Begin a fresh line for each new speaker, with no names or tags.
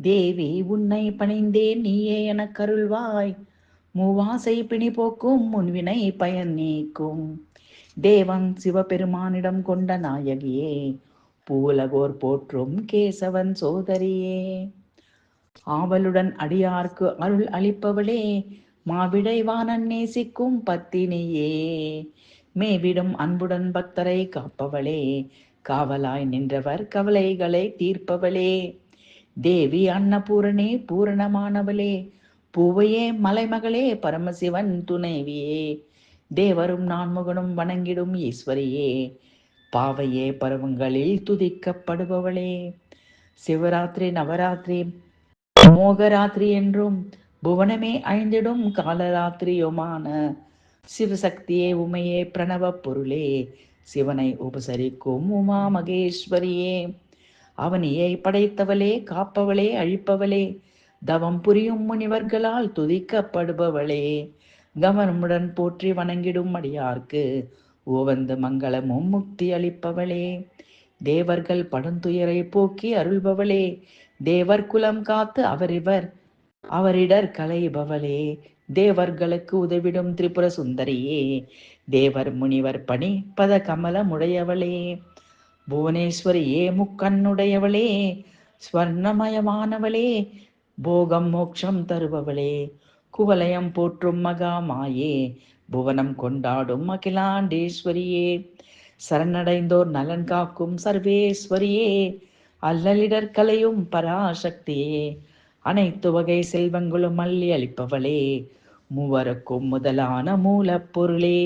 தேவி உன்னை பணிந்தேன் நீயே எனக் கருள்வாய், மூவாசை பிணி போக்கும் முன்வினை பயன் நீக்கும். தேவன் சிவபெருமானிடம் கொண்ட நாயகியே, பூலகோர் போற்றும் கேசவன் சோதரியே. ஆவலுடன் அடியார்க்கு அருள் அளிப்பவளே, மாவிடை வானன் நேசிக்கும் பத்தினியே. மேவிடும் அன்புடன் பக்தரை காப்பவளே, காவலாய் நின்றவர் கவலைகளை தீர்ப்பவளே. தேவி அன்னபூரணே பூரணமானவளே, பூவையே மலைமகளே பரமசிவன் துணைவியே. தேவரும் நான்முகனும் வணங்கிடும் ஈஸ்வரியே, பாவையே பருவங்களில் துதிக்கப்படுபவளே. சிவராத்திரி நவராத்திரி மோகராத்திரி என்றும் புவனமே ஐந்திடும் காலராத்திரியுமான சிவசக்தியே உமையே பிரணவ பொருளே, சிவனை உபசரிக்கும் உமா மகேஸ்வரியே. அவனியை படைத்தவளே, காப்பவளே, அழிப்பவளே, தவம் புரியும் முனிவர்களால் துதிக்கப்படுபவளே. கவனமுடன் போற்றி வணங்கிடும் அடியார்க்கு ஓவந்த மங்களமும் முக்தி அளிப்பவளே. தேவர்கள் படுந்துயரை போக்கி அருள்பவளே, தேவர் குலம் காத்து அவரிடர் களைபவளே. தேவர்களுக்கு உதவிடும் திரிபுர சுந்தரியே, தேவர் முனிவர் பணி பத கமலமுடையவளே. புவனேஸ்வரியே முக்கண்ணுடையவளே, ஸ்வர்ணமயமானவளே, போகம் மோட்சம் தருபவளே. குவலயம் போற்றும் மகா மாயே, புவனம் கொண்டாடும் அகிலாண்டேஸ்வரியே. சரணடைந்தோர் நலன் காக்கும் சர்வேஸ்வரியே, அல்லலிடர் கலையும் பராசக்தியே. அனைத்து வகை செல்வங்களும் அள்ளி அளிப்பவளே, மூவருக்கும் முதலான மூலப்பொருளே.